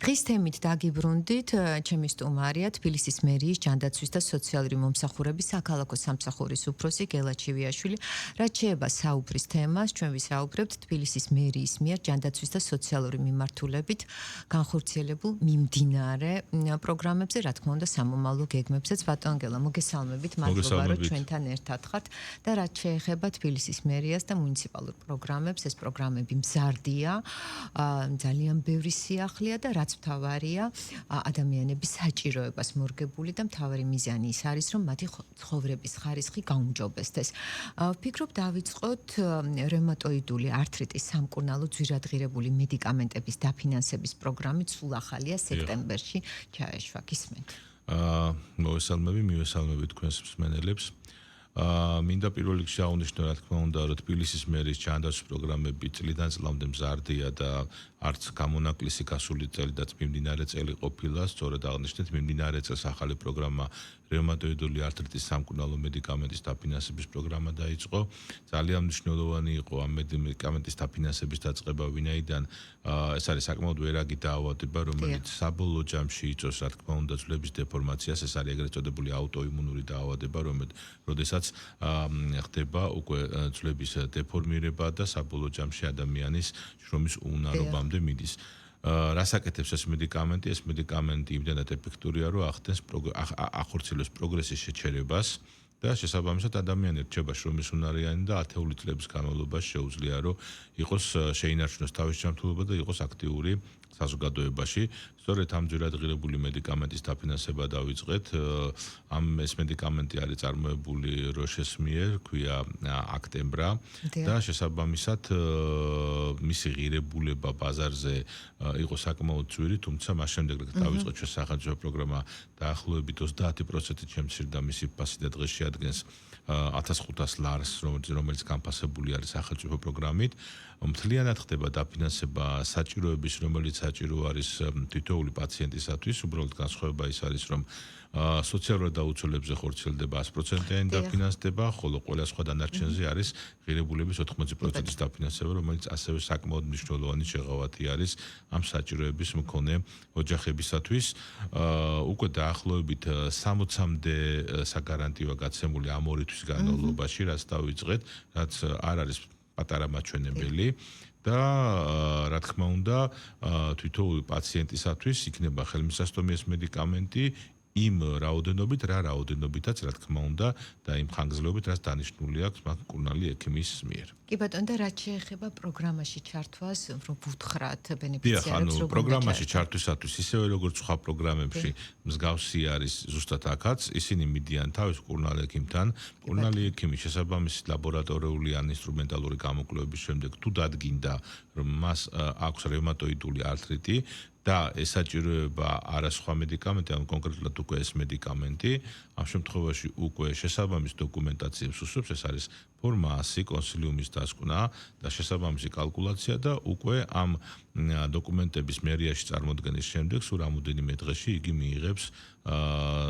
დღის თემით დაგიბრუნდით, ჩემი სტუმარია თბილისის მერიის ჯანდაცვის და სოციალური მომსახურების საქალაქო სამსახურის უფროსი გელა ჩივიაშვილი. რაც შეება საუბრის თემას, ჩვენ ვისაუბრებთ თბილისის მერიის მიერ ჯანდაცვის და სოციალური მიმართულებით განხორციელებულ მიმდინარე პროგრამებზე, რა თქმა უნდა, სამომავლო გეგმებზეც. ბატონ გელა, მოგესალმებით, მადლობა, რომ ჩვენთან ერთად ხართ და რაც შეეხება თბილისის მერიას და მუნიციპალურ პროგრამებს, ეს პროგრამები მზარდია, ძალიან ბევრი სიახლეა და რაც მთავარია, ადამიანების საჭიროებას მორგებული და მთავარი მიზანი ის არის, რომ მათი ცხოვრების ხარისხი გაუმჯობესდეს. ვფიქრობ, დავიწყოთ რევმატოიდული ართრიტის სამკურნალო ძვირადღირებული მედიკამენტების დაფინანსების პროგრამით, სულ ახალია სექტემბერში ჩაეშვა. გისმენთ. მივესალმები თქვენს მსმენელებს. მინდა პირველ რიგში აღნიშნო, რა თქმა უნდა, რომ თბილისის მერის ჯანდაცვის პროგრამები წლიდან წლამდე მზარდია და არც გამონაკლისი გასული წელი და მიმდინარე წელი ყოფილა, სწორედ აღნიშნეთ, მიმდინარე წელს ახალი პროგრამა რევმატოიდული ართრიტის სამკურნალო მედიკამენტის დაფინანსების პროგრამა დაიწყო. ძალიან მნიშვნელოვანი იყო ამ მედიკამენტის დაფინანსების დაწყება, ვინაიდან ეს არის საკმაოდ ვერაგი დაავადება, რომელიც საბოლოო ჯამში იწვევს, რა თქმა უნდა, ძვლების დეფორმაციას. ეს არის ეგრეთ წოდებული აუტოიმუნური დაავადება, როდესაც ხდება უკვე ძვლების დეფორმირება და საბოლოო ჯამში ადამიანის შრომის უუნარობამდე მიდის. რას აკეთებს ეს მედიკამენტი? ეს მედიკამენტი იმდენად ეფექტურია, რომ ახორციელებს პროგრესის შეჩერებას და შესაბამისად ადამიანი რჩება შრომის უნარიანი და ათეული წლების განმავლობაში შეუძლია, რომ იყოს შეინარჩუნოს თავის ჯანმრთელობა და იყოს აქტიური საზოგადოებაში. სწორედ ამ ძვირადღირებული მედიკამენტის დაფინანსება დავიწყეთ. ეს მედიკამენტი არის წარმოებული როშეს მიერ, ქვია აქტემბრა და შესაბამისად მისი ღირებულება ბაზარზე იყო საკმაოდ ძვირი, თუმცა მას შემდეგ დავიწყეთ ჩვენ სახელმწიფო პროგრამა დაახლოებით 30%-ით შემცირდა მისი ფასი და დღეს შეადგენს 1500 ლარს, რომელიც განფასებული არის სახელმწიფო პროგრამით. მთლიანად ხდება დაფინანსება საჭიროების, რომელიც საჭირო არის თითოეული პაციენტისათვის. უბრალოდ განსხვავება ის არის, რომ სოციალურ დაუცველებზე ხორციელდება 100%-იანი დაფინანსება, ხოლო ყველა სხვა დანარჩენზე არის ღირებულების 80%-ის დაფინანსება, რომელიც ასევე საკმაოდ მნიშვნელოვანი შეღავათი არის ამ საჭიროების მქონე ოჯახებისათვის. უკვე დაახლოებით 60-მდე საგარანტიოა გაცემული ამ 2 თვის განმავლობაში, რაც დავიწყეთ, რაც არ არის პატარა მაჩვენებელი. და რა თქმა უნდა, თითოეული პაციენტისათვის იქნება ხელმისაწვდომი ეს მედიკამენტი იმ რაოდენობით, რაოდენობითაც, რა თქმა უნდა, და იმ ხანგრძლივობით, რაც დანიშნული აქვს მკურნალი ექიმის მიერ. კი ბატონო, და რაც შეეხება პროგრამაში ჩართვას, რომ ვუთხრათ ბენეფიციარებს, როგორ პროგრამაში ჩართვისათვის, ისევე როგორც სხვა პროგრამებში, მსგავსი არის ზუსტად აქაც, ისინი მიდიან თავის მკურნალ ექიმთან. მკურნალი ექიმი შესაბამისი ლაბორატორიული ან ინსტრუმენტალური გამოკვლევების შემდეგ თუ დადგინდა, რომ მას აქვს რევმატოიდული ართრიტი და ესაჭიროება არა სხვა მედიკამენტი, ან კონკრეტულად უკვე ეს მედიკამენტი, ამ შემთხვევაში უკვე შესაბამის დოკუმენტაციებს უსვებს, ეს არის ფორმა 100 კონსილიუმის დასკვნა და შესაბამისი კალკულაცია და უკვე ამ დოკუმენტების მერიაში წარმოდგენის შემდეგ სულ რამოდენიმე დღეში იგი მიიღებს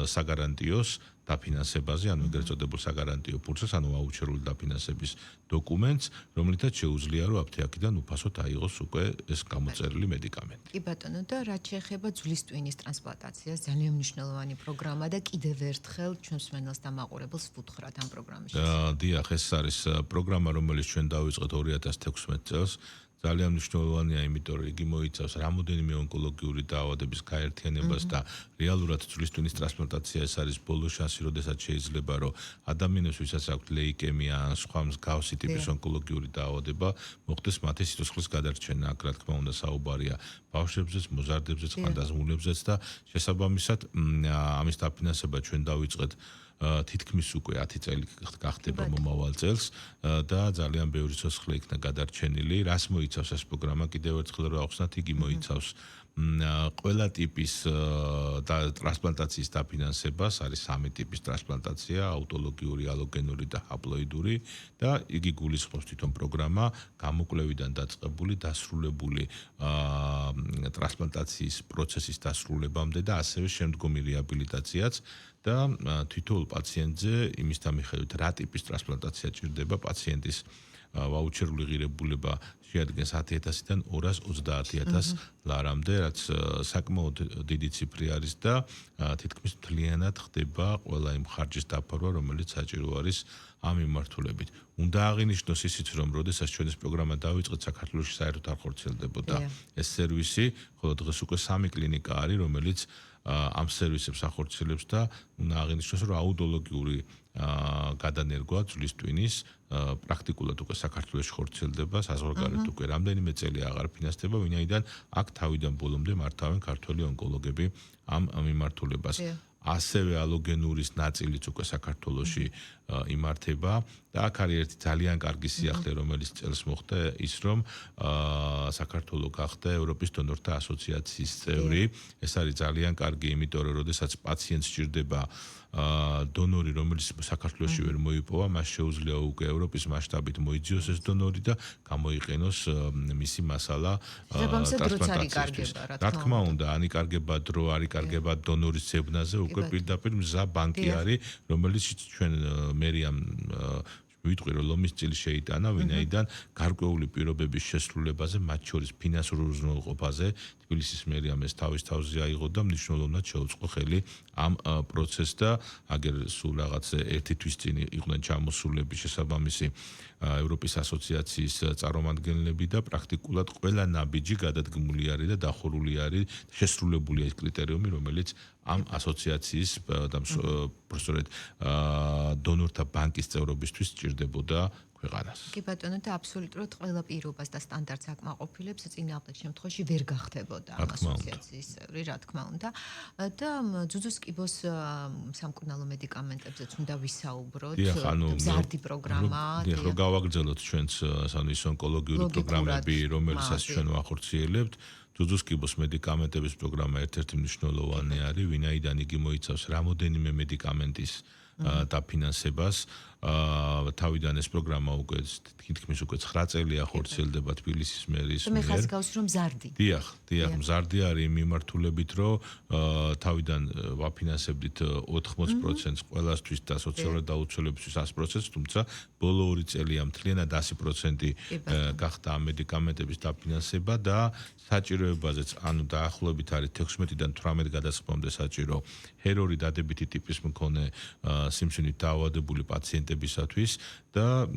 საგარანტიოს დაფინანსებაზე, ანუ ეგრეთ წოდებულ საგარანტიო ფურცელს, ანუ აუჩერული დაფინანსების დოკუმენტს, რომლითაც შეუძლია, რომ აფთიაქიდან უფასოდ აიღოს უკვე ეს გამოწერილი მედიკამენტი. კი ბატონო, და რაც შეეხება ძვლის ტვინის ტრანსპლანტაციას, ძალიან მნიშვნელოვანი პროგრამა და კიდევ ერთხელ ჩვენს მსმენელს დამაყურებელს ვუთხრათ ამ პროგრამაში. დიახ, ეს არის პროგრამა, რომელიც ჩვენ დავიწყეთ 2016 წელს. ძალიან მნიშვნელოვანია, იმიტომ რომ იგი მოიცავს რამოდენიმე ონკოლოგიური დაავადების გაერთიანებას და რეალურად ძვლის ტვინის ტრანსპლანტაცია ეს არის ბოლო შანსი, როდესაც შეიძლება, რომ ადამიანებს, ვისაც აქვთ ლეიკემია ან სხვა მსგავსი ტიპის ონკოლოგიური დაავადება, მოხდეს მათი სიცოცხლის გადარჩენა. აქ რა თქმა უნდა საუბარია ბავშვებზეც, მოზარდებზეც, ხანდაზმულებზეც და შესაბამისად ამის დაფინანსება ჩვენ დავიწყეთ თითქმის უკვე 10 წელი გახდება მომავალ წელს და ძალიან ბევრი სიცოცხლე იქნა გადარჩენილი. რას მოიცავს ეს პროგრამა? კიდევ ერთხელ რა ახსნათ, იგი მოიცავს ყველა ტიპის ტრანსპლანტაციის დაფინანსებას, არის 3 ტიპის ტრანსპლანტაცია, აუტოლოგიური, ალოგენური და ჰაპლოიდური და იგი გულისხმობს თვითონ პროგრამა გამოკვლევიდან დაწყებული, დასრულებული ტრანსპლანტაციის პროცესის დასრულებამდე და ასევე შემდგომი რეაბილიტაციაც და თითოეულ პაციენტზე იმის დამიხევით რა ტიპის ტრანსპლანტაცია ჭირდება პაციენტის ვაუჩერული ღირებულება შეადგენს 10,000-დან 230,000 ლარამდე, რაც საკმაოდ დიდი ციფრი არის და თითქმის მთლიანად ხდება ყველა იმ ხარჯის დაფარვა, რომელიც საჭირო არის ამ მიმართულებით. უნდა აღინიშნოს ისიც, რომ როდესაც ჩვენი პროგრამა დავიწყეთ, საქართველოში საერთოდ არ ხორციელდებოდა ეს სერვისი, ხოლო დღეს უკვე 3 კლინიკა არის, რომელიც ამ სერვისებს ახორციელებს და უნდა აღინიშნოს, რომ აუდიოლოგიური გადანერგვა ძვლის ტვინის პრაქტიკულად უკვე საქართველოში ხორციელდება, საზღვარგარეთ უკვე რამდენიმე წელი აღარ ფინანსდება, ვინაიდან აქ თავიდან ბოლომდე მართავენ ქართველი ონკოლოგები ამ მიმართულებას. ასევე ალოგენურის ნაწილიც უკვე საქართველოში იმართება და აქ არის ერთი ძალიან კარგი სიახლე, რომელიც წელს მოხდა ის, რომ საქართველო გახდა ევროპის დონორთა ასოციაციის წევრი. ეს არის ძალიან კარგი, იმიტომ რომ როდესაც პაციენტს სჭირდება დონორი, რომელიც საქართველოში ვერ მოიპოვა, მას შეუძლია უკვე ევროპის მასშტაბით მოიძიოს ეს დონორი და გამოიყენოს მისი მასალა ტრანსპლანტაციისთვის. რა თქმა უნდა, ან იკარგება დრო, არ იკარგება დონორის ზებნაზე, უკვე პირდაპირ მზა ბანკი არის, რომელიც ჩვენ მერიამ ვიტყვი, რომ ლომის წილი შეიტანა, ვინაიდან გარკვეული პირობების შესრულებაზე, მათ შორის ფინანსურ უზრუნველყოფაზე, თბილისის მერიამ ეს თავის თავზე აიღო და მნიშვნელოვნად შეუწყო ხელი ამ პროცესს და აგერ სულ რაღაც ერთი თვის წინ იყვნენ ჩამოსულები შესაბამისი ევროპის ასოციაციის წარმომადგენლები და პრაქტიკულად ყველა ნაბიჯი გადადგმული არის და დახურული არის, შესრულებულია ეს კრიტერიუმი, რომელიც ამ ასოციაციის და სწორედ დონორთა ბანკის წევრობისთვის სჭირდებოდა ქვეყანას. კი ბატონო, და აბსოლუტურად ყველა პირობას და სტანდარტს აკმაყოფილებს, წინააღმდეგ შემთხვევაში ვერ გახდებოდა ამ ასოციაციის წევრი, რა თქმა უნდა. და ძუძუს კიბოს სამკურნალო მედიკამენტებზეც უნდა ვისაუბროთ. მზარდი პროგრამა. დიახ, რომ გავაგრძელოთ ჩვენს ის ონკოლოგიური პროგრამები, რომელსაც ჩვენ ვახორციელებთ. ძუძუს კიბოს მედიკამენტების პროგრამა ერთ-ერთი მნიშვნელოვანი არის, ვინაიდან იგი მოიცავს რამოდენიმე მედიკამენტის დაფინანსებას. თავიდან ეს პროგრამა უკვე თითქმის უკვე 9 წელია ხორციელდება თბილისის მერის მიერ. მე ხაზ გავს რომ მზარდი. დიახ, მზარდი არის მიმართულებით, რომ თავიდან ვაფინანსებდით 80%-ს ყველასთვის და სოციალურად დაუცველებისთვის 100%-ს, თუმცა ბოლო 2 წელია მთლიანად 100% გახდა ამ მედიკამენტების დაფინანსება და საჭიროებაზეც, ანუ დაახლოებით არის 16-დან 18 გადასხმამდე საჭირო ჰერორი დადებითი ტიპის მქონე სიმსივნით დაავადებული პაციენტებისათვის და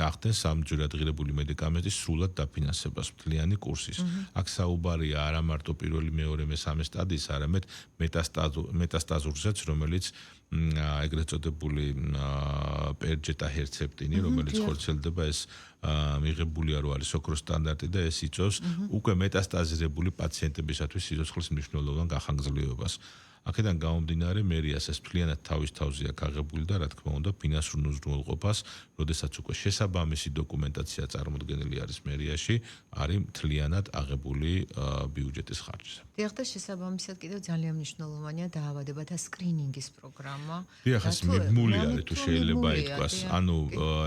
ახდენს სამჯერად ღირებული მედიკამენტის სრულად დაფინანსებას მთლიანი კურსის. აქ საუბარია არა მარტო პირველი, მეორე, მესამე სტადიის, არამედ მეტასტაზურზეც, რომელიც ეგრეთ წოდებული პერჯეტა ჰერცეპტინი, რომელიც ხორციელდება, ეს მიღებულია რო არის ოქროს სტანდარტი და ეს იწვევს უკვე მეტასტაზირებული პაციენტებისათვის სიცოცხლის მნიშვნელოვან გახანგრძლივებას. აქედან გამომდინარე, მერიას ეს მთლიანად თავის თავზეა გაღებული და რა თქმა უნდა, ფინანსურ უზრუნველყოფას, როდესაც უკვე შესაბამისი დოკუმენტაცია წარმოდგენილი არის მერიაში, არის მთლიანად აღებული ბიუჯეტის ხარჯზე. დიახ, და შესაბამისად კიდევ ძალიან მნიშვნელოვანია დაავადებათა სკრინინგის პროგრამა. დიახ, ეს მიბმული არის თუ შეიძლება ითქვას. ანუ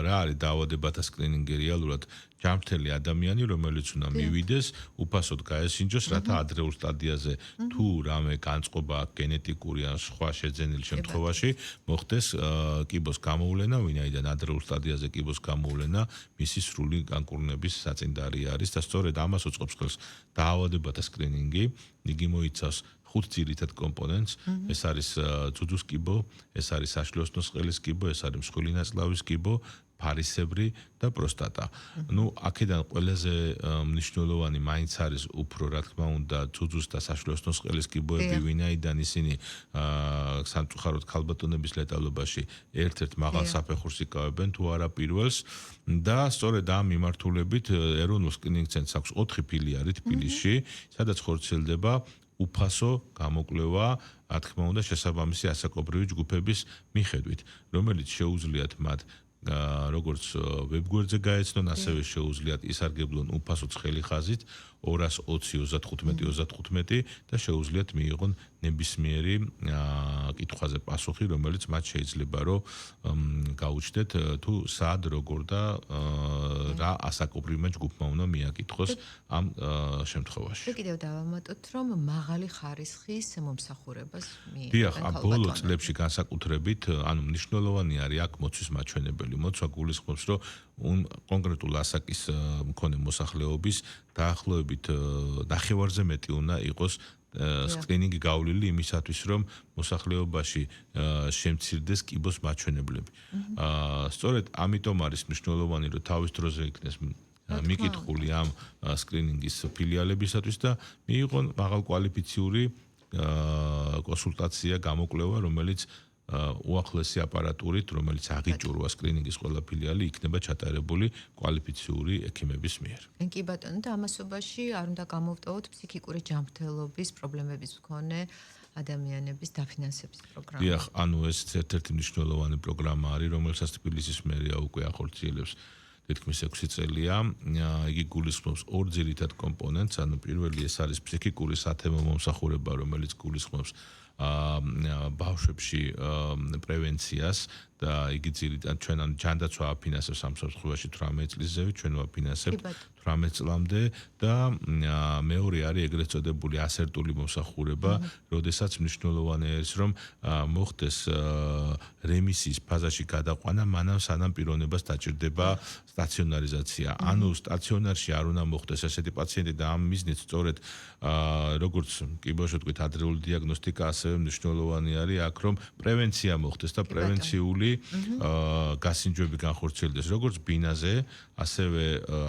რა არის დაავადებათა სკრინინგი რეალურად? ჯანმრთელი ადამიანი, რომელიც უნდა მივიდეს, უფასოდ გაესინჯოს, რათა ადრეულ სტადიაზე თუ რამე განწყობა გენეტიკური ან სხვა შეძენილ შემთხვევაში მოხდეს კიბოს გამოვლენა, ვინაიდან ადრეულ სტადიაზე კიბოს გამოვლენა მისი სრული განკურნების საწინდარი არის და სწორედ ამას უწყობს ხელს დაავადებათა სკრინინგი. იგი მოიცავს 5 ძირითად კომპონენტს. ეს არის ძუძუს კიბო, ეს არის საშლეოსნოს ყელის კიბო, ეს არის მსხვილი ნაწლავის კიბო, ფარისებრი და პროსტატა. ნუ აქედან ყველაზე მნიშვნელოვანი მაინც არის უფრო რა თქმა უნდა ძუძუს და საშლეოსნოს ყელის კიბოები, ვინაიდან ისინი სამწუხაროდ ქალბატონების ლეტალობაში ერთ-ერთ მაღალ საფეხურს იკავებენ თუ არა პირველს და სწორედ ამ მიმართულებით ეროვნულ სკრინინგ ცენტრს აქვს 4 ფილიალი თბილისში, სადაც ხორციელდება უფასო გამოკვლევა, რა თქმა უნდა შესაბამისი ასაკობრივი ჯგუფების მიხედვით, რომელიც შეუძლიათ მათ როგორც ვებგვერდზე გაეცნონ, ასევე შეუძლიათ ისარგებლონ უფასო ცხელი ხაზით 220-35-35 და შეუძლიათ მიიღონ ნებისმიერი კითხვაზე პასუხი, რომელიც მათ შეიძლება რომ გაუჩნდეთ თუ სად, როგორ და რა ასაკობრივმა ჯგუფმა უნდა მიაკითხოს ამ შემთხვევაში. და კიდევ დავამატოთ, რომ მაღალი ხარისხის მომსახურებას მიიღებენ. დიახ, ბოლო წლებში განსაკუთრებით, ანუ მნიშვნელოვანი არის აქ მოცვის მაჩვენებელი. მასშტაბებელი მოცვა გულისხმობს, რომ კონკრეტულ ასაკის მქონე მოსახლეობის დაახლოებით ნახევარზე მეტი უნდა იყოს სკრინინგი გავლილი იმისათვის, რომ მოსახლეობაში შემცირდეს კიბოს მაჩვენებლები. სწორედ ამიტომ არის მნიშვნელოვანი, რომ თავის დროზე იქნეს მიკითხული ამ სკრინინგის ფილიალებისათვის და მიიღონ მაღალკვალიფიციური კონსულტაცია, გამოკვლევა, რომელიც უახლესი აპარატურით, რომელიც აღიჭურვა სკრინინგის ყველა ფილიალი იქნება ჩატარებული კვალიფიციური ექიმების მიერ. კი ბატონო, და ამასობაში არ უნდა გამოვტოვოთ ფსიქიკური ჯანმრთელობის პრობლემების მქონე ადამიანების დაფინანსების პროგრამა. დიახ, ანუ ეს ერთ-ერთი მნიშვნელოვანი პროგრამა არის, რომელსაც თბილისის მერია უკვე ახორციელებს თითქმის 6 წელია. იგი გულისხმობს ორ ძირითად კომპონენტს, ანუ პირველი ეს არის ფსიქიკური სათემო მომსახურება, რომელიც გულისხმობს ბავშვებში პრევენციას და იგი ძირითადად ჩვენ ჯანდაცვა აფინანსებს ამ სამსახურში 18 წლის ზევით, ჩვენ ვაფინანსებთ 18 წლამდე და მეორე არის ეგრეთ წოდებული ასერტული მომსახურება, როდესაც მნიშვნელოვანი არის, რომ მოხდეს რემისიის ფაზაში გადაყვანა, მანამ სანამ პიროვნებას დაჭირდება სტაციონარიზაცია. ანუ სტაციონარში არ უნდა მოხდეს ესეთი პაციენტი და ამ მიზნით სწორედ როგორც კი ბავშვი თქვით ადრეული დიაგნოსტიკა, ასევე მნიშვნელოვანი არის აქ რომ პრევენცია მოხდეს და პრევენციული გასინჯვები განხორციელდეს როგორც ბინაზე, ასევე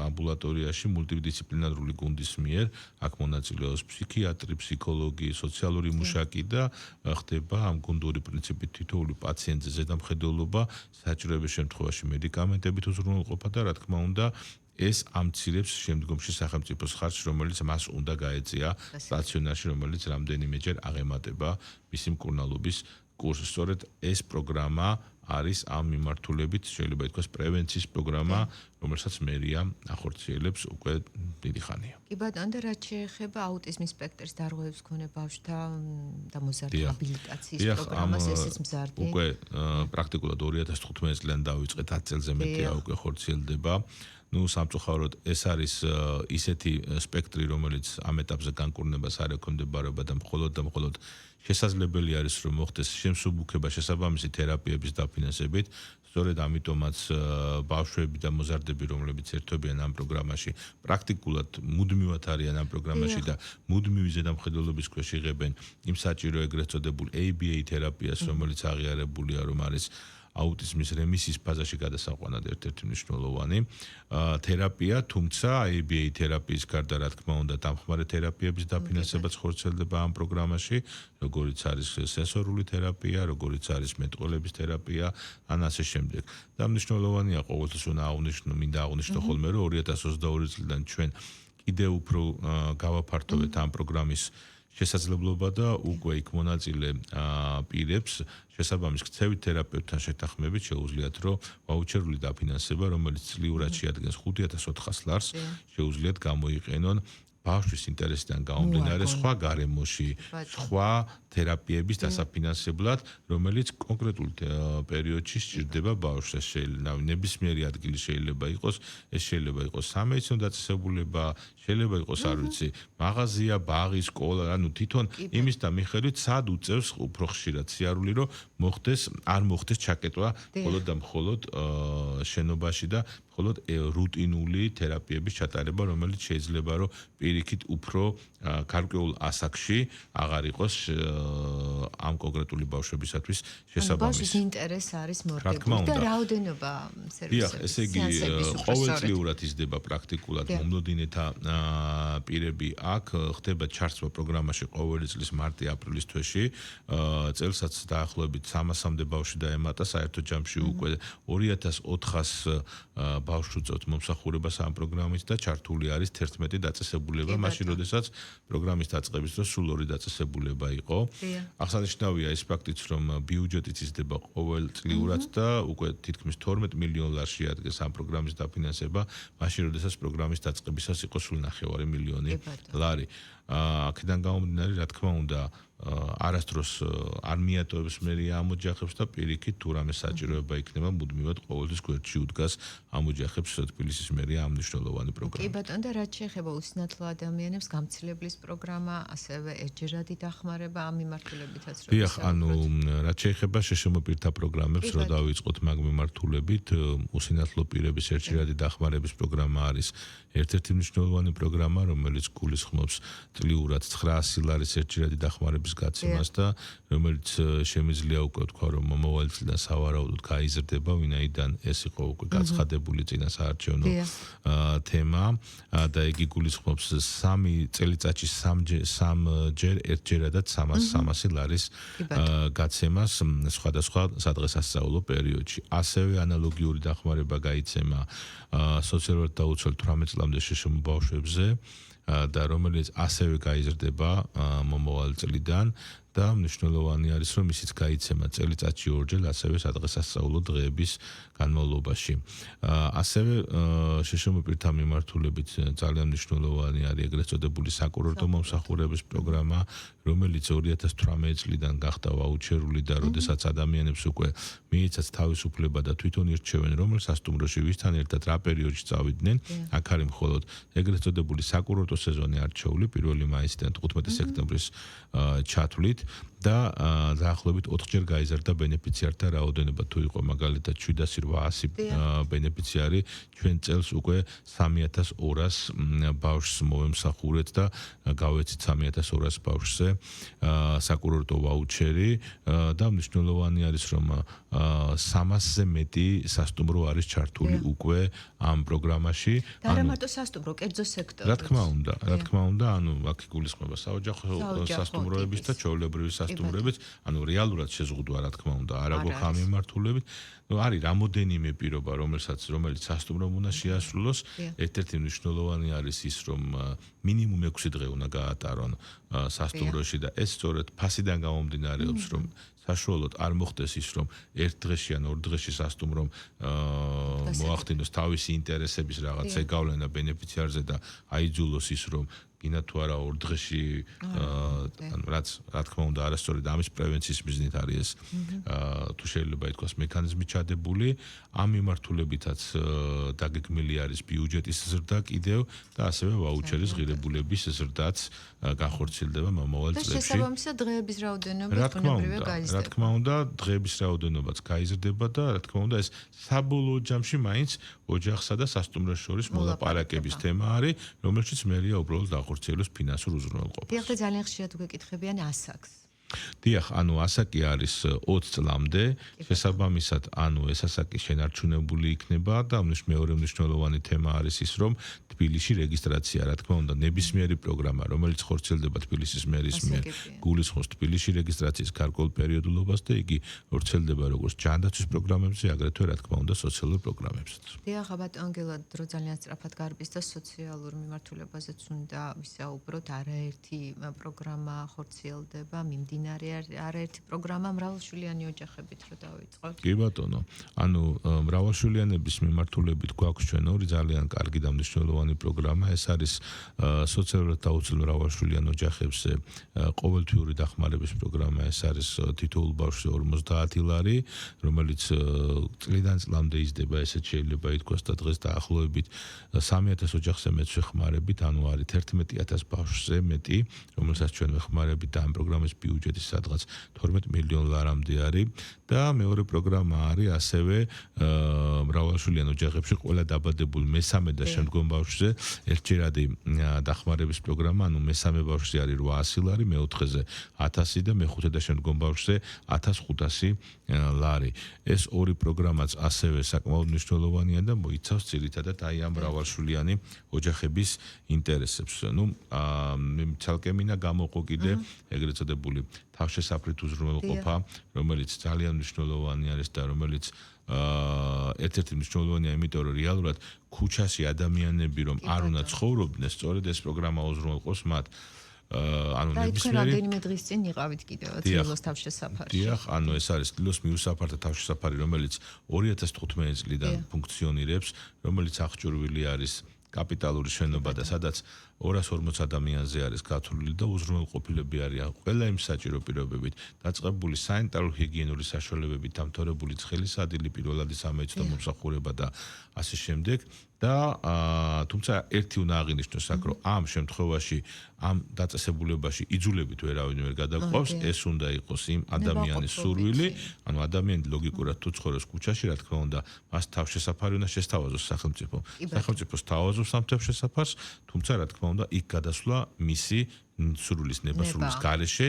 ამბულატორიაში მულტიდისციპლინარული გუნდის მიერ, აქ მონაწილეობს ფსიქიატრი, ფსიქოლოგი, სოციალური მუშაკი და ხდება ამ გუნდური პრინციპით თითოეული პაციენტზე ზედამხედველობა, საჭიროების შემთხვევაში მედიკამენტებით უზრუნველყოფა და რა თქმა უნდა ეს ამცირებს შემდგომში სახელმწიფოს ხარჯს, რომელიც მას უნდა გაეწია სტაციონარში, რომელიც რამდენიმეჯერ აღემატება მისი მკურნალობის კურსს. სწორედ ეს პროგრამა არის ამ მიმართულებით, შეიძლება ითქვას, პრევენციის პროგრამა, რომელსაც მერია ახორციელებს უკვე დიდი ხანია. კი ბატონო, და რაც შეეხება აუტიზმის სპექტრის დარღვევებს მქონე ბავშვთა და მოზარდ აბილიტაციის პროგრამას, ესეც მზარდი. უკვე პრაქტიკულად 2015 წლიდან დავიწყეთ 10 წელზე მეტია უკვე ხორციელდება. ნუ სამწუხაროდ ეს არის ისეთი სპექტრი, რომელიც ამ ეტაპზე განკურნებას არ ექვემდებარება და მხოლოდ შესაძლებელი არის რომ მოხდეს შემსუბუქება შესაბამისი თერაპიების დაფინანსებით. სწორედ ამიტომაც ბავშვები და მოზარდები, რომლებიც ერთვებიან ამ პროგრამაში, პრაქტიკულად მუდმივად არიან ამ პროგრამაში და მუდმივი ზედამხედველობის ქვეშ იღებენ იმ საჭირო ეგრეთ წოდებულ ABA თერაპიას, რომელიც აღიარებულია რომ არის აუტიზმის რემისიის ფაზაში გადასაყვანად ერთ-ერთი მნიშვნელოვანი თერაპია, თუმცა ABA თერაპიის გარდა რა თქმა უნდა დამხმარე თერაპიების დაფინანსებაც ხორციელდება ამ პროგრამაში, როგორიც არის სენსორული თერაპია, როგორიც არის მეტყველების თერაპია, ან ასე შემდეგ. და მნიშვნელოვანია ყოველთვის მინდა აღვნიშნო ხოლმე, რომ 2022 წლიდან ჩვენ კიდევ უფრო გავაფართოვეთ ამ პროგრამის შესაძლებლობა და უკვე იქ მონაწილე პირებს შესაბამის ქცევით თერაპევტთან შეთანხმებით შეუძლიათ რომ ვაუჩერული დაფინანსება, რომელიც წლიურად შეადგენს 5400 ლარს, შეუძლიათ გამოიყენონ ბავშვის ინტერესიდან გამომდინარე სხვა გარემოში, სხვა თერაპიების დასაფინანსებლად, რომელიც კონკრეტულ პერიოდში სჭირდება ბავშვს. ეს შეიძლება ნებისმიერი ადგილი შეიძლება იყოს, ეს შეიძლება იყოს სამედიცინო დაწესებულება, შეიძლება იყოს არ ვიცი, მაღაზია, ბაღი, სკოლა, ანუ თვითონ იმის და მიხედვით სად უწევს უფრო ხშირად სიარული, რომ არ მოხდეს ჩაკეტვა მხოლოდ და მხოლოდ შენობაში და მხოლოდ რუტინული თერაპიების ჩატარება, რომელიც შეიძლება რომ პირიქით უფრო გარკვეულ ასაკში აღარ იყოს ამ კონკრეტული ბავშვებისათვის შესაბამისი. ბავშვის ინტერესი არის მორგებული და რაოდენობა სერვისების. ესე იგი ყოველწლიურად იზრდება პრაქტიკულად მომლოდინეთა პირები აქ, ხდება ჩართვა პროგრამაში ყოველი წლის მარტი-აპრილის თვეში, წელსაც დაახლოებით 300-მდე ბავშვი დაემატა, საერთო ჯამში უკვე 2400 ბავშვს უწევთ მომსახურებას ამ პროგრამით და ჩართული არის 11 დაწესებულება, მაშინ როდესაც პროგრამის დაწყების დროს სულ 2 დაწესებულება იყო. აღსანიშნავია ის ფაქტიც, რომ ბიუჯეტიც იზრდება ყოველწლიურად და უკვე თითქმის 12 მილიონ ლარს შეადგენს ამ პროგრამის დაფინანსება, მაშინ როდესაც პროგრამის დაწყებისას იყო სულ 9 მილიონი ლარი. აქედან გამომდინარე, რა თქმა უნდა, არასდროს არ მიატოვებს მერია ამ ოჯახებს და პირიქით თუ რამე საჭიროება იქნება მუდმივად ყოველთვის გვერდში უდგას ამ ოჯახებს თბილისის მერია ამ მნიშვნელოვანი პროგრამა. კი ბატონო და რაც შეეხება უსინათლო ადამიანებს გამცილებლის პროგრამა, ასევე ერთჯერადი დახმარება ამ მიმართულებითაც რო დიახ, რაც შეეხება შშმ პირთა პროგრამებს, რო დავიწყოთ მაგ მიმართულებით, უსინათლო პირების ერთჯერადი დახმარების პროგრამა არის ერთ-ერთი მნიშვნელოვანი პროგრამა, რომელიც გულისხმობს წლიურად 900 ლარის ერთჯერადი დახმარების გაცემას და რომელიც შემიძლია უკვე თქვა რომ მომავალი წლიდან სავარაუდოდ გაიზრდება, ვინაიდან ეს იყო უკვე გაცხადებული წინასაარჩევნო თემა და იგი გულისხმობს 3 წელიწადში 3 ერთჯერადად 300 ლარის გაცემას სხვადასხვა სადღესასწაულო პერიოდში. ასევე ანალოგიური დახმარება გაიცემა სოციალურად დაუცველ 18 წლამდე შშმ ბავშვებზე და რომელიც ასევე გაიზრდება მომავალ წლიდან და მნიშვნელოვანი არის რომ ისიც გაიცემა წელიწადში ორჯერ ასევე სადღესასწაულო დღეების განმავლობაში. ასევე შშმ პირთა მიმართულებით ძალიან მნიშვნელოვანი არის ეგრეთ წოდებული საკურორტო მომსახურების პროგრამა, რომელიც 2018 წლიდან გახდა ვაუჩერული და როდესაც ადამიანებს უკვე მიეცათ თავისუფლება და თვითონ ირჩევენ რომელ სასტუმროში ვისთან ერთად რა პერიოდში წავიდნენ, აქ არის მხოლოდ ეგრეთ წოდებული საკურორტო სეზონი არჩეული 1 მაისიდან 15 სექტემბრის ჩათვლით და დაახლოებით 4ჯერ გაიზარდა ბენეფიციართა რაოდენობა თუ იყო მაგალითად 7800 ბენეფიციარი ჩვენ წელს უკვე 3200 ბავშვს მოვემსახურეთ და გავეცით 3200 ბავშვზე საკურორტო ვაუჩერი და მნიშვნელოვანი არის რომ 300-ზე მეტი სასტუმრო არის ჩართული უკვე ამ პროგრამაში. და არა მარტო სასტუმრო, კერძო სექტორი. რა თქმა უნდა, ანუ აქ გულისხმობა საოჯახო სასტუმროების და ჩვეულებრივი სასტუმროების, ანუ რეალურად შეზღუდვა რა თქმა უნდა, არა გვაქვს ამ მიმართულებით. არის რამოდენიმე პირობა, რომელიც სასტუმრომ უნდა შეასრულოს. ერთ-ერთი მნიშვნელოვანი არის ის, რომ მინიმუმ 6 დღე უნდა გაატარონ სასტუმროში და ეს სწორედ ფასიდან გამომდინარეობს, რომ საშუალოდ არ მოხდეს ის, რომ ერთ დღეში ან ორ დღეში სასტუმრომ მოახდინოს თავისი ინტერესების რაღაც ზეგავლენა ბენეფიციარზე და აიძულოს ის, რომ გინდა თუ არა ორ დღეში ანუ რაც რა თქმა უნდა არასწორად ამის პრევენციის მიზნით არის ეს თუ შეიძლება ითქვას მექანიზმი ჩადებული ამ მიმართულებითაც დაგეგმილი არის ბიუჯეტის ზრდა კიდევ და ასევე ვაუჩერის ღირებულების ზრდაც განხორციელდება მომავალ წლებში. და შესაბამისად დღეების რაოდენობა ბუნებრივია გაიზრდება. რა თქმა უნდა დღეების რაოდენობაც გაიზრდება და რა თქმა უნდა ეს საბოლოო ჯამში მაინც ოჯახსა და სასტუმროს შორის მოლაპარაკების თემა არის, რომელშიც მერია უბრალოდ ახორციელებს ფინანსურ უზრუნველყოფას. დიახ და ძალიან ხშირად გვეკითხებიან ასაკს. დიახ, ანუ ასაკი არის 20 წლამდე, შესაბამისად, ანუ ეს ასაკი შენარჩუნებული იქნება და მეორე მნიშვნელოვანი თემა არის ის, რომ თბილისში რეგისტრაცია, რა თქმა უნდა, ნებისმიერი პროგრამა, რომელიც ხორციელდება თბილისის მერის მიერ, გულისხმობს თბილისში რეგისტრაციის გარკვეულ პერიოდულობას და იგი ხორციელდება როგორც ჯანდაცვის პროგრამებზე, აგრეთვე რა თქმა უნდა, სოციალურ პროგრამებზეც. დიახ, ბატონგელა დრო ძალიან სწრაფად გარბის და სოციალურ მიმართულებაზეც უნდა ვისაუბროთ, არაერთი პროგრამა ხორციელდება, არაერთი პროგრამა მრავალშვილიანი ოჯახებით რო დავიწყოთ. კი ბატონო, ანუ მრავალშვილიანების მიმართულებით გვაქვს ჩვენ ორი ძალიან კარგი და მნიშვნელოვანი პროგრამა, ეს არის სოციალურად დაუცველ მრავალშვილიან ოჯახებზე ყოველთვიური დახმარების პროგრამა, ეს არის თითოეულ ბავშვზე 50 ლარი, რომელიც წლიდან წლამდე იზრდება, ესეც შეიძლება ითქვას და დღეს დაახლოებით 3000 ოჯახზე მეც ვეხმარებით, ანუ არის 11000 ბავშვზე მეტი, რომელსაც ჩვენ ვეხმარებით და ამ პროგრამის ბიუჯეტი სადღაც 12 მილიონ ლარამდე არის და მეორე პროგრამა არის ასევე მრავალშვილიან ოჯახებში ყველა დაბადებულ მესამე და შემდგომ ბავშვზე ერთჯერადი დახმარების პროგრამა, ანუ მესამე ბავშვზე არის 800 ლარი, მეოთხეზე 1000 და მეხუთე და შემდგომ ბავშვზე 1500 ლარი. ეს ორი პროგრამაც ასევე საკმაოდ მნიშვნელოვანია და მოიცავს ძირითადად აი ამ მრავალშვილიანი ოჯახების ინტერესებს. ნუ ცალკე მინდა გამოყო კიდე ეგრეთ წოდებული თავშესაფრით უზრუნველყოფა, რომელიც ძალიან მნიშვნელოვანი არის და რომელიც ერთ-ერთი მნიშვნელოვანია, იმიტომ რომ რეალურად ქუჩაში ადამიანები რომ არ უნდა ცხოვრობდნენ, სწორედ ეს პროგრამა უზრუნველყოფს მათ. ანუ ნებისმიერი რამდენიმე დღის წინ იყავით კიდევაც დილოს თავშესაფარში. დიახ, ანუ ეს არის დილოს მიუსაფართა თავშესაფარი, რომელიც 2015 წლიდან ფუნქციონირებს, რომელიც აღჭურვილი არის კაპიტალური შენობა და სადაც 240 ადამიანზე არის გათვლილი და უზრუნველყოფილები არიან ყველა იმ საჭირო პირობებით, დაწყებული სანიტარული ჰიგიენური საშუალებებით დამთავრებული ცხელი სადილი, პირველადი სამედიცინო მომსახურება და ასე შემდეგ. და თუმცა ერთი უნდა აღინიშნოს აქ, რომ ამ შემთხვევაში ამ დაწესებულებაში იძულებით ვერავინ ვერ გადაგვყავს, ეს უნდა იყოს იმ ადამიანის სურვილი, ანუ ადამიანი ლოგიკურად თუ ცხოვრობს ქუჩაში, რა თქმა უნდა, მას თავშესაფარი უნდა შესთავაზოს სახელმწიფო. სახელმწიფოს თავაზობს ამ თავშესაფარს, თუმცა რა თქმა უნდა, იქ გადასვლა მისი სურვილის ნება-სურვილის გარეშე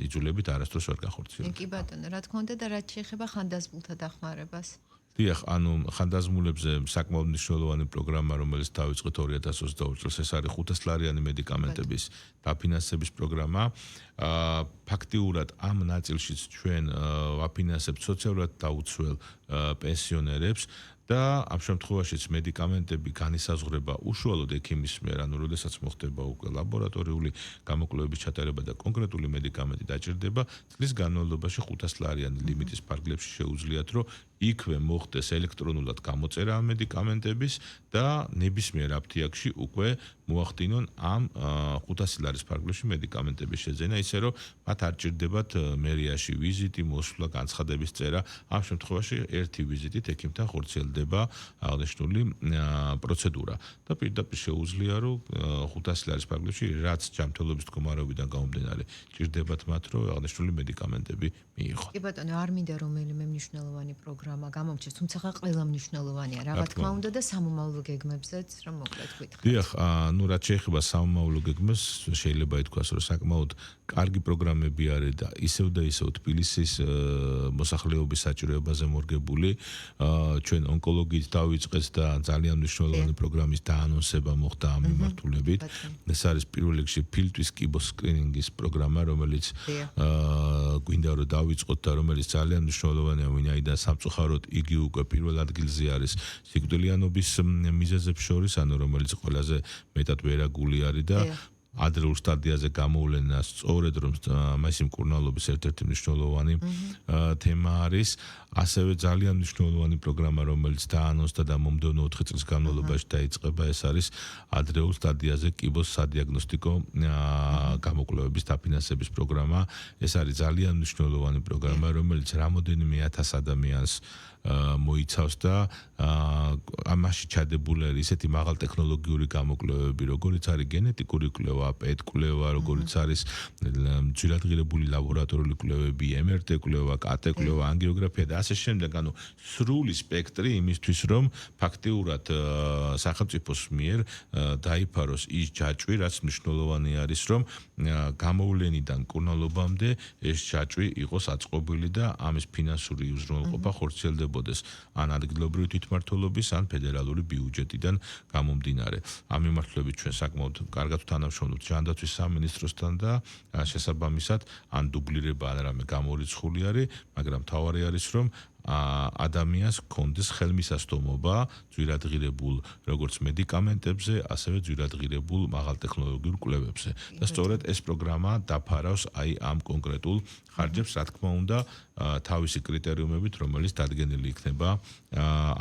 იძულებით არასდროს ვერ გახორციელდება. კი ბატონო, რა თქმა უნდა და რაც შეეხება ხანდაზმულთა დახმარებას. დიახ, ანუ ხანდაზმულებზე საკმაოდ მნიშვნელოვანი პროგრამა, რომელიც დაიწყეთ 2022 წელს, ეს არის 500 ლარიანი მედიკამენტების დაფინანსების პროგრამა. ფაქტიურად ამ ნაწილშიც ჩვენ ვაფინანსებთ სოციალურად დაუცველ პენსიონერებს და ამ შემთხვევაშიც მედიკამენტები განისაზღვრება უშუალოდ ექიმის მიერ, ანუ როდესაც მოხდება უკვე ლაბორატორიული გამოკვლევების ჩატარება და კონკრეტული მედიკამენტი დაჭირდება, წლის განმავლობაში 500 ლარიანი ლიმიტის ფარგლებში შეუძლიათ, რომ იქვე მოხდეს ელექტრონულად გამოწერა ამ მედიკამენტების და ნებისმიერ აფთიაქში უკვე მოახდინონ ამ 500 ლარის ფარგლებში მედიკამენტების შეძენა, ისე რომ მათ არ ჭირდებათ მერიაში ვიზიტი, მოსვლა, განცხადების წერა. ამ შემთხვევაში ერთი ვიზიტით ექიმთან ხორციელდება აღნიშნული პროცედურა და პირდაპირ შეუძლია, რომ 500 ლარის ფარგლებში რაც ჯანმრთელობის მდგომარეობიდან გამომდინარე ჭირდებათ მათ, რომ აღნიშნული მედიკამენტები მიიღონ. კი ბატონო, არ მინდა რომელიმე მნიშვნელოვანი პროგრამა გამომჩეს, თუმცა ყველა მნიშვნელოვანია, რა თქმა უნდა და სამომავლო გეგმებზეც რომ მოკლედ გითხრათ. დიახ, ну რაც შეეხება სამომავლო გეგმებს, შეიძლება ითქვას, რომ საკმაოდ კარგი პროგრამები არის და ისევ თბილისის მოსახლეობის საჭიროებაზე მორგებული. ჩვენ ონკოლოგიით დავიწყეთ და ძალიან მნიშვნელოვანი პროგრამის დაანონსება მოხდა ამ მიმართულებით. ეს არის პირველ რიგში ფილტვის კიბოს სკრინინგის პროგრამა, რომელიც გვინდა რომ დავიწყოთ და რომელიც ძალიან მნიშვნელოვანია, ვინაიდან სამწუხაროდ იგი უკვე პირველ ადგილზე არის სიკვდილიანობის მიზეზებს შორის, ანუ რომელიც ყველაზე მეტად ვერაგული არის და ადრეულ სტადიაზე გამოვლენა სწორედ რომ მასი მკურნალობის ერთ-ერთი მნიშვნელოვანი თემა არის. ასევე ძალიან მნიშვნელოვანი პროგრამა, რომელიც დაანონსდა და მომდევნო 4 წლის განმავლობაში დაიწყება, ეს არის ადრეულ სტადიაზე კიბოს სადიაგნოსტიკო გამოკვლევების დაფინანსების პროგრამა. ეს არის ძალიან მნიშვნელოვანი პროგრამა, რომელიც რამოდენიმე 1000 ადამიანს მოიცავს და ამაში ჩადებული არის ისეთი მაღალტექნოლოგიური გამოკვლევები, როგორიც არის გენეტიკური კვლევა, პეტ კვლევა, როგორიც არის ძვირადღირებული ლაბორატორიული კვლევები, MRT კვლევა, KT კვლევა, ანგიოგრაფია და ასე შემდეგ, ანუ სრული სპექტრი იმისთვის, რომ ფაქტიურად სახელმწიფოს მიერ დაიფაროს ის ჯაჭვი, რაც მნიშვნელოვანი არის, რომ გამოვლენიდან მკურნალობამდე ეს ჯაჭვი იყოს აწყობილი და ამის ფინანსური უზრუნველყოფა ხორციელდებოდეს ან ადგილობრივი თვითმმართველობის, ან ფედერალური ბიუჯეტიდან გამომდინარე. ამ მიმართულებით ჩვენ საკმაოდ კარგად თანამშრომლობთ ჯანდაცვის სამინისტროსთან და შესაბამისად ან დუბლირება ან რამე გამორიცხული არის, მაგრამ თავარი არის, რომ ადამიანს კონდეს ხელმისაწვდომობა ძვირადღირებულ როგორც მედიკამენტებზე, ასევე ძვირადღირებულ მაღალტექნოლოგიურ კვლევებზე. და სწორედ ეს პროგრამა დაფარავს აი ამ კონკრეტულ ხარჯებს, რა თქმა უნდა, თავისი კრიტერიუმებით, რომელიც დადგენილი იქნება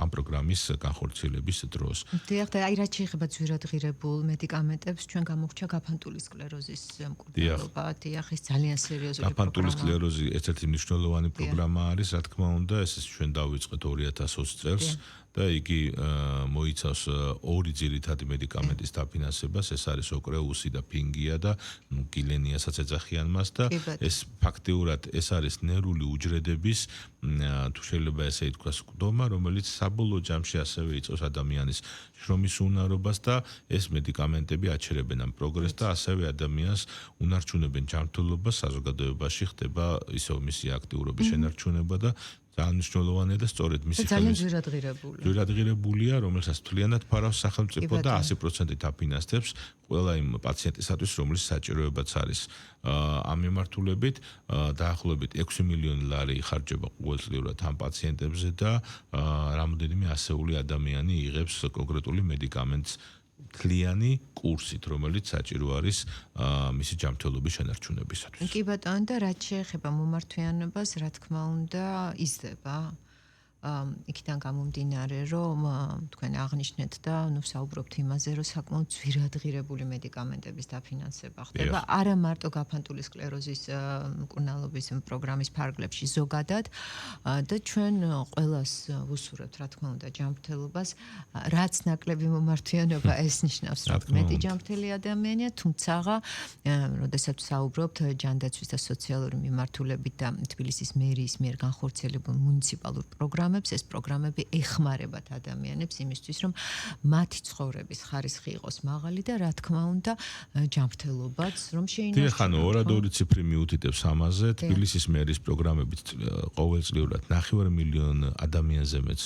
ამ პროგრამის განხორციელების დროს. დიახ, და აი რაც შეეხება ძვირადღირებულ მედიკამენტებს, ჩვენ გამოგვჩა გაფანტული სკლეროზის მკურნალობა, დიახ, ეს ძალიან სერიოზული პროგრამაა. გაფანტული სკლეროზი ერთ-ერთი მნიშვნელოვანი პროგრამა არის, რა თქმა უნდა, ეს ჩვენ დავიწყეთ 2020 წელს და იგი მოიცავს ორი ძირითადი მედიკამენტის დაფინანსებას, ეს არის ოკრეუსი და ფინგია და გილენიასაც ეძახიან მას და ეს ფაქტიურად ეს არის ნერვული უჯრედების თუ შეიძლება ესე ითქვას ყდომა, რომელიც საბოლოო ჯამში ასევე იწვევს ადამიანის შრომის უნარობას და ეს მედიკამენტები აჩერებენ ამ პროგრესს და ასევე ადამიანს უნარჩუნებენ ჯანმრთელობას, საზოგადოებაში ხდება ისევ მისი აქტიურობის შენარჩუნება და ძალიან მნიშვნელოვანია და სწორედ მისი ძვირადღირებულია, რომელსაც თვლიანად ფარავს სახელმწიფო და 100%-ით აფინანსებს ყველა იმ პაციენტისათვის, რომლის საჭიროებაც არის. ამ მიმართულებით დაახლოებით 6 მილიონი ლარი იხარჯება ყოველწლიურად ამ პაციენტებზე და რამოდენიმე ასეული ადამიანი იღებს კონკრეტული მედიკამენტს თლიანი კურსით, რომელიც საჭირო არის მისი ჯანმრთელობის შენარჩუნებისათვის. კი ბატონო, და რაც შეეხება მომართვიანობას, რა თქმა უნდა, იზრდება. იქიდან გამომდინარე, რომ თქვენ აღნიშნეთ და ვსაუბრობთ იმაზე, რომ საკმაოდ ძვირადღირებული მედიკამენტების დაფინანსება ხდება, არა მარტო გაფანტული სკლეროზის მკურნალობის პროგრამის ფარგლებში ზოგადად და ჩვენ ყველას ვუსურვებთ, რა თქმა უნდა, ჯანმრთელობას, რაც ნაკლები მომართვიანობა ეს ნიშნავს, რომ მეტი ჯანმრთელი ადამიანია, თუმცა, როდესაც ვსაუბრობთ ჯანდაცვის და სოციალური მიმართულებით და თბილისის მერიის მიერ განხორციელებულ მუნიციპალურ პროგრამებს, ეს პროგრამები ეხმარებათ ადამიანებს იმისთვის, რომ მათი ცხოვრების ხარისხი იყოს მაღალი და რა თქმა უნდა, ჯანმრთელობაც რომ შეინარჩუნოს. დიახ, ორადორი ციფრი მიუთითებს ამაზე, თბილისის მერიის პროგრამებით ყოველწლიურად 9 მილიონი ადამიანზე მეც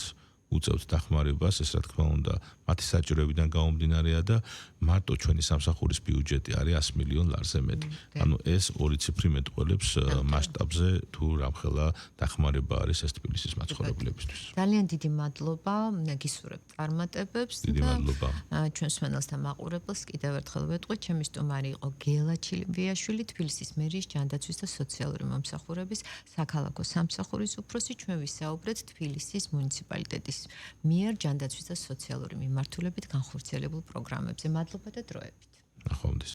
უწევთ დახმარებას, ეს რა თქმა უნდა, მათი საჭიროებიდან გამომდინარეა და მარტო ჩვენი სამსახურის ბიუჯეტი არის 100 მილიონ ლარზე მეტი. ანუ ეს ორი ციფრი მეტყველებს მასშტაბზე თუ რამხელა დახმარება არის ეს თბილისის მაცხოვრებლებისთვის. ძალიან დიდი მადლობა, გისურვებთ წარმატებებს დიდი მადლობა. ჩვენს მსმენელს და მაყურებელს კიდევ ერთხელ ვეტყვით, ჩემი სტუმარი იყო გელა ჩილვიაშვილი, თბილისის მერიის ჯანდაცვის და სოციალური მომსახურების საქალაქო სამსახურის უფროსი. ჩვენ ვისაუბრეთ თბილისის მუნიციპალიტეტის მიერ ჯანდაცვის და სოციალური მიმართულებით განხორციელებულ პროგრამებზე. მადლობა და დროებით. ნახვამდის.